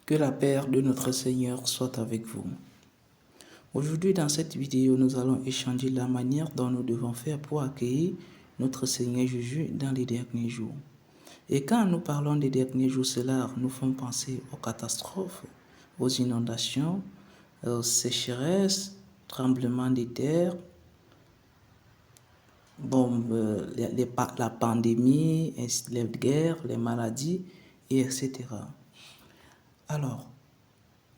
Que la paix de notre Seigneur soit avec vous. Aujourd'hui, dans cette vidéo, nous allons échanger la manière dont nous devons faire pour accueillir notre Seigneur Jésus dans les derniers jours. Et quand nous parlons des derniers jours, cela nous fait penser aux catastrophes, aux inondations, aux sécheresses, tremblements de terre, la pandémie, les guerres, les maladies, etc. Alors,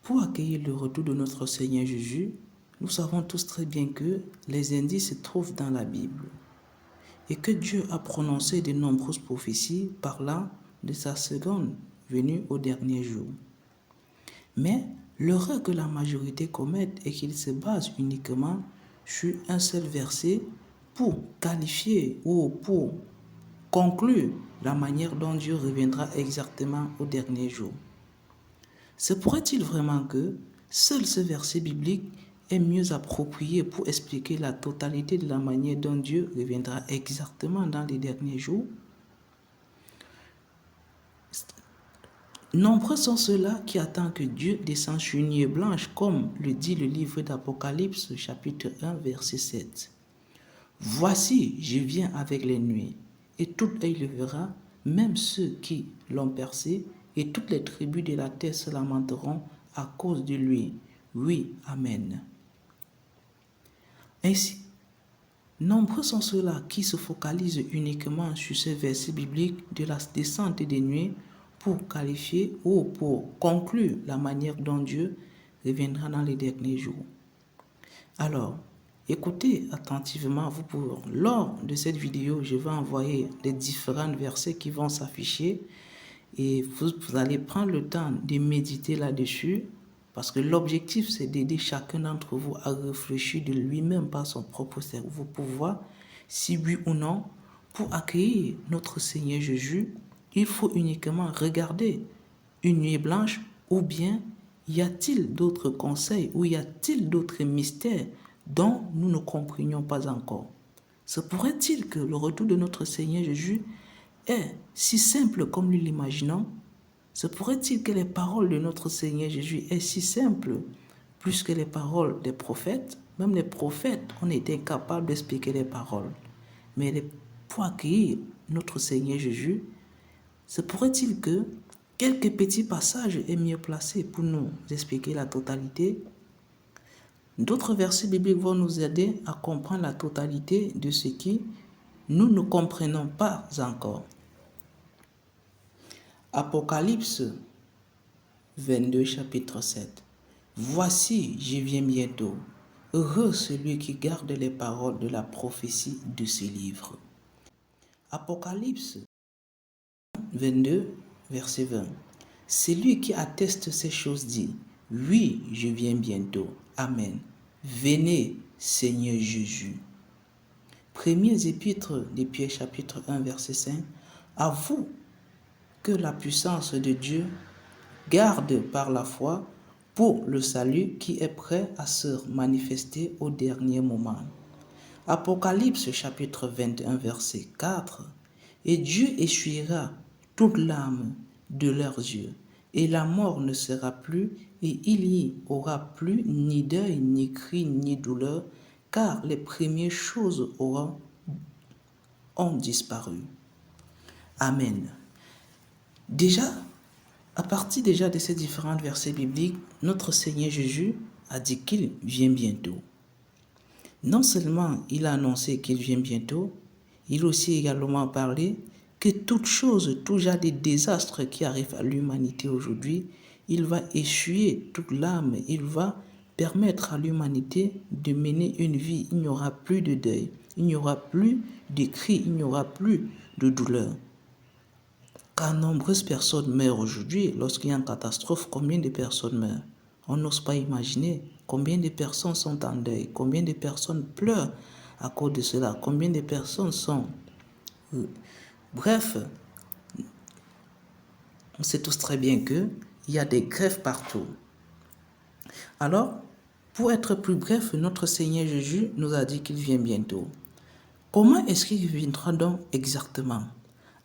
pour accueillir le retour de notre Seigneur Jésus, nous savons tous très bien que les indices se trouvent dans la Bible et que Dieu a prononcé de nombreuses prophéties parlant de sa seconde venue au dernier jour. Mais l'erreur que la majorité commettent est qu'ils se basent uniquement sur un seul verset pour qualifier ou pour conclure la manière dont Dieu reviendra exactement au dernier jour. Se pourrait-il vraiment que seul ce verset biblique est mieux approprié pour expliquer la totalité de la manière dont Dieu reviendra exactement dans les derniers jours? Nombreux sont ceux-là qui attendent que Dieu descende sur une nuée blanche, comme le dit le livre d'Apocalypse, chapitre 1, verset 7. « Voici, je viens avec les nuées, et tout œil le verra, même ceux qui l'ont percé, et toutes les tribus de la terre se lamenteront à cause de lui. Oui, Amen. » Ainsi, nombreux sont ceux-là qui se focalisent uniquement sur ce verset biblique de la descente des nuées pour qualifier ou pour conclure la manière dont Dieu reviendra dans les derniers jours. Alors, écoutez attentivement, lors de cette vidéo, je vais envoyer les différents versets qui vont s'afficher et vous allez prendre le temps de méditer là-dessus parce que l'objectif, c'est d'aider chacun d'entre vous à réfléchir de lui-même par son propre cerveau pour voir si oui ou non, pour accueillir notre Seigneur Jésus, il faut uniquement regarder une nuée blanche ou bien y a-t-il d'autres conseils ou y a-t-il d'autres mystères dont nous ne comprenions pas encore? Se pourrait-il que le retour de notre Seigneur Jésus est si simple comme nous l'imaginons? Se pourrait-il que les paroles de notre Seigneur Jésus est si simples plus que les paroles des prophètes? Même les prophètes ont été incapables d'expliquer les paroles. Mais pour accueillir notre Seigneur Jésus, se pourrait-il que quelques petits passages est mieux placés pour nous expliquer la totalité? D'autres versets bibliques vont nous aider à comprendre la totalité de ce qui nous ne comprenons pas encore. Apocalypse 22, chapitre 7. Voici, je viens bientôt. Heureux celui qui garde les paroles de la prophétie de ce livre. Apocalypse 22, verset 20. Celui qui atteste ces choses dit, oui, je viens bientôt. Amen. Venez, Seigneur Jésus. Premiers épîtres de Pierre, chapitre 1, verset 5. Avoue que la puissance de Dieu garde par la foi pour le salut qui est prêt à se manifester au dernier moment. Apocalypse chapitre 21 verset 4. Et Dieu essuiera toute larme de leurs yeux, et la mort ne sera plus, et il n'y aura plus ni deuil, ni cri, ni douleur, car les premières choses ont disparu. Amen. Déjà, à partir de ces différents versets bibliques, notre Seigneur Jésus a dit qu'il vient bientôt. Non seulement il a annoncé qu'il vient bientôt, il a aussi également parlé que toute chose, tout genre de désastres qui arrivent à l'humanité aujourd'hui, il va essuyer toute l'âme, il va permettre à l'humanité de mener une vie. Il n'y aura plus de deuil, il n'y aura plus de cris, il n'y aura plus de douleur. Car nombreuses personnes meurent aujourd'hui. Lorsqu'il y a une catastrophe, combien de personnes meurent? On n'ose pas imaginer combien de personnes sont en deuil, combien de personnes pleurent à cause de cela, combien de personnes sont... Bref, on sait tous très bien qu'il y a des grèves partout. Alors, pour être plus bref, notre Seigneur Jésus nous a dit qu'il vient bientôt. Comment est-ce qu'il viendra donc exactement?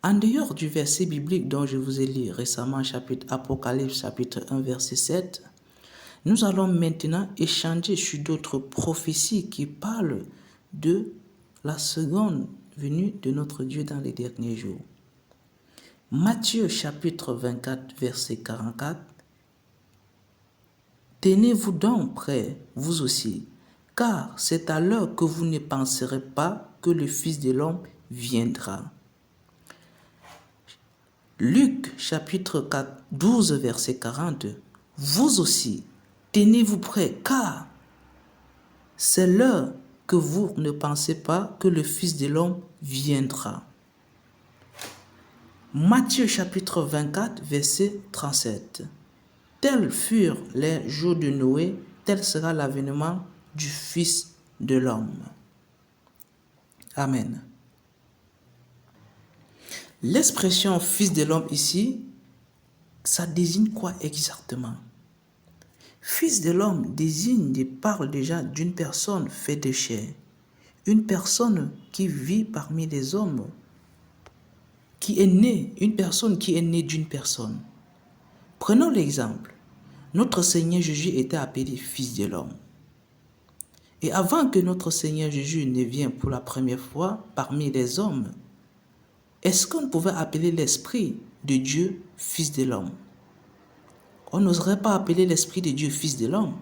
En dehors du verset biblique dont je vous ai lu récemment, Apocalypse chapitre 1, verset 7, nous allons maintenant échanger sur d'autres prophéties qui parlent de la seconde venue de notre Dieu dans les derniers jours. Matthieu chapitre 24, verset 44. Tenez-vous donc prêts, vous aussi, car c'est à l'heure que vous ne penserez pas que le Fils de l'homme viendra. Luc chapitre 12, verset 40. Vous aussi, tenez-vous prêts, car c'est l'heure que vous ne pensez pas que le Fils de l'homme viendra. Matthieu chapitre 24, verset 37. Tels furent les jours de Noé, tel sera l'avènement du Fils de l'homme. Amen. L'expression Fils de l'homme ici, ça désigne quoi exactement? Fils de l'homme désigne et parle déjà d'une personne faite de chair, une personne qui vit parmi les hommes, une personne qui est née d'une personne. Prenons l'exemple. Notre Seigneur Jésus était appelé Fils de l'homme. Et avant que notre Seigneur Jésus ne vienne pour la première fois parmi les hommes, est-ce qu'on pouvait appeler l'Esprit de Dieu Fils de l'homme? On n'oserait pas appeler l'Esprit de Dieu Fils de l'homme.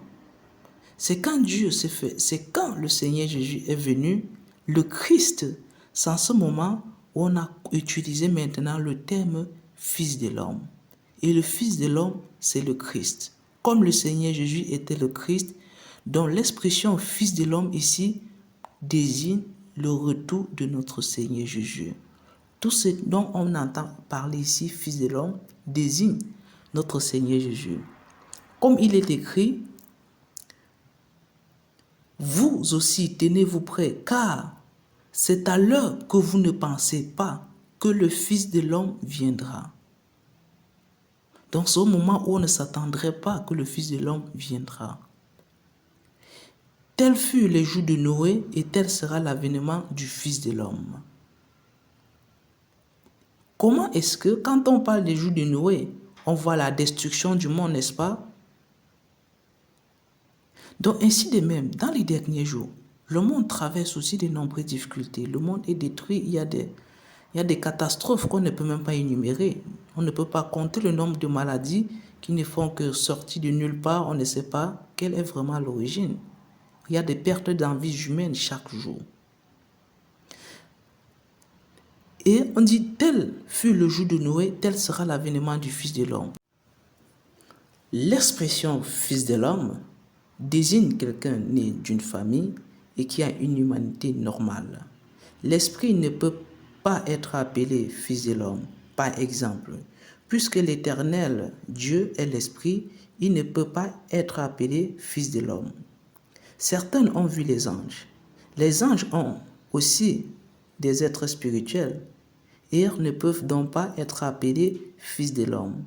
C'est quand le Seigneur Jésus est venu, le Christ, c'est en ce moment où on a utilisé maintenant le terme Fils de l'homme. Et le Fils de l'homme, c'est le Christ. Comme le Seigneur Jésus était le Christ, dont l'expression Fils de l'homme ici désigne le retour de notre Seigneur Jésus. Tout ce dont on entend parler ici, Fils de l'homme, désigne notre Seigneur Jésus. Comme il est écrit, vous aussi tenez-vous prêts, car c'est à l'heure que vous ne pensez pas que le Fils de l'homme viendra. Donc c'est au moment où on ne s'attendrait pas que le Fils de l'homme viendra. Tels furent les jours de Noé et tel sera l'avènement du Fils de l'homme. Comment est-ce que quand on parle des jours de Noé, on voit la destruction du monde, n'est-ce pas? Donc ainsi de même, dans les derniers jours, le monde traverse aussi de nombreuses difficultés. Le monde est détruit, il y a des catastrophes qu'on ne peut même pas énumérer. On ne peut pas compter le nombre de maladies qui ne font que sortir de nulle part. On ne sait pas quelle est vraiment l'origine. Il y a des pertes d'envie humaine chaque jour. Et on dit, tel fut le jour de Noé, tel sera l'avènement du Fils de l'homme. L'expression Fils de l'homme désigne quelqu'un né d'une famille et qui a une humanité normale. L'esprit ne peut pas être appelé Fils de l'homme. Par exemple, puisque l'Éternel Dieu est l'Esprit, il ne peut pas être appelé Fils de l'homme. Certains ont vu les anges. Les anges ont aussi des êtres spirituels et ils ne peuvent donc pas être appelés Fils de l'homme.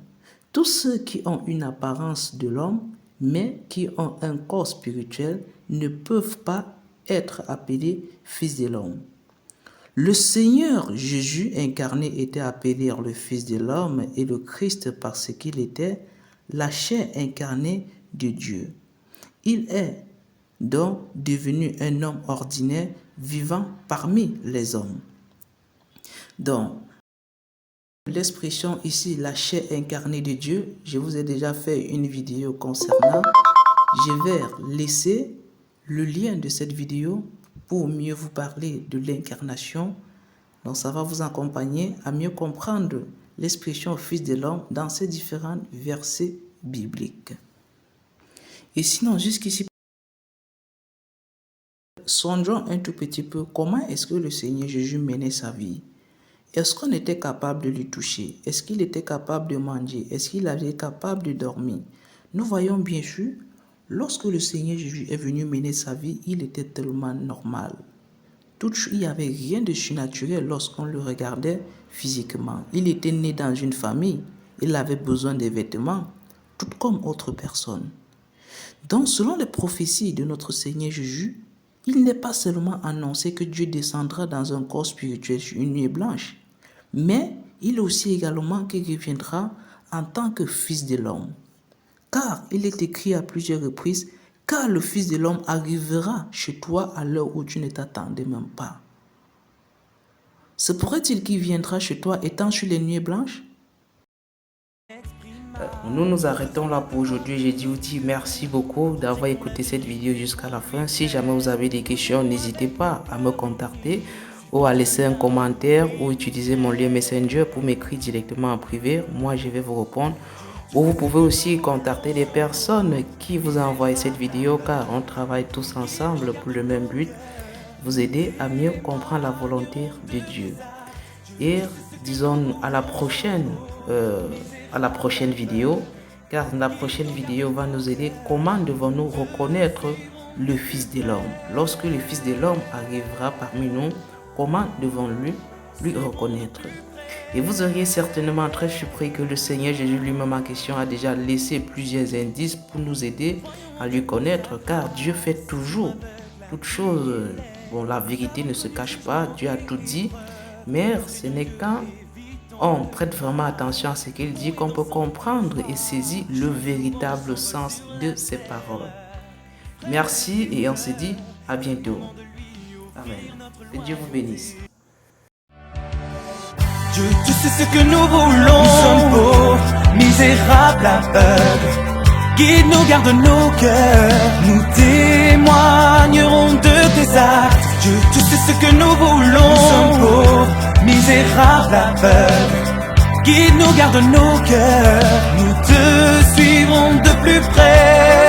Tous ceux qui ont une apparence de l'homme, mais qui ont un corps spirituel, ne peuvent pas être appelés Fils de l'homme. Le Seigneur Jésus incarné était appelé le Fils de l'homme et le Christ parce qu'il était la chair incarnée de Dieu. Il est donc devenu un homme ordinaire vivant parmi les hommes. Donc, l'expression ici, la chair incarnée de Dieu, je vous ai déjà fait une vidéo concernant. Je vais laisser le lien de cette vidéo pour mieux vous parler de l'incarnation. Donc, ça va vous accompagner à mieux comprendre l'expression Fils de l'homme dans ces différents versets bibliques. Et sinon, jusqu'ici, songeons un tout petit peu comment est-ce que le Seigneur Jésus menait sa vie. Est-ce qu'on était capable de lui toucher? Est-ce qu'il était capable de manger? Est-ce qu'il était capable de dormir? Nous voyons bien sûr, lorsque le Seigneur Jésus est venu mener sa vie, il était tellement normal. Il n'y avait rien de surnaturel lorsqu'on le regardait physiquement. Il était né dans une famille, il avait besoin des vêtements, tout comme autre personne. Donc, selon les prophéties de notre Seigneur Jésus, il n'est pas seulement annoncé que Dieu descendra dans un corps spirituel sur une nuée blanche, mais il est aussi également qu'il reviendra en tant que Fils de l'homme. Car il est écrit à plusieurs reprises, car le Fils de l'homme arrivera chez toi à l'heure où tu ne t'attendais même pas. Se pourrait-il qu'il viendra chez toi étant sur les nuées blanches? Nous nous arrêtons là pour aujourd'hui. Je vous dis merci beaucoup d'avoir écouté cette vidéo jusqu'à la fin. Si jamais vous avez des questions, n'hésitez pas à me contacter ou à laisser un commentaire ou utiliser mon lien Messenger pour m'écrire directement en privé. Moi, je vais vous répondre. Ou vous pouvez aussi contacter les personnes qui vous ont envoyé cette vidéo car on travaille tous ensemble pour le même but, vous aider à mieux comprendre la volonté de Dieu. Et disons à la prochaine vidéo, car la prochaine vidéo va nous aider comment devons-nous reconnaître le Fils de l'homme. Lorsque le Fils de l'homme arrivera parmi nous, comment devons-nous lui reconnaître? Et vous auriez certainement très surpris que le Seigneur Jésus lui-même en question a déjà laissé plusieurs indices pour nous aider à lui connaître, car Dieu fait toujours toutes choses. Bon, la vérité ne se cache pas, Dieu a tout dit, mais ce n'est quand on prête vraiment attention à ce qu'il dit qu'on peut comprendre et saisir le véritable sens de ses paroles. Merci et on se dit à bientôt. Amen. Que Dieu vous bénisse. Dieu, tu sais ce que nous voulons. Nous sommes pauvres, misérables, aveugles. Guide-nous, garde nos cœurs. Nous témoignerons de tes actes. Dieu, tu sais ce que nous voulons. Nous sommes pauvres, misérables, aveugles. Guide-nous, garde nos cœurs. Nous te suivrons de plus près.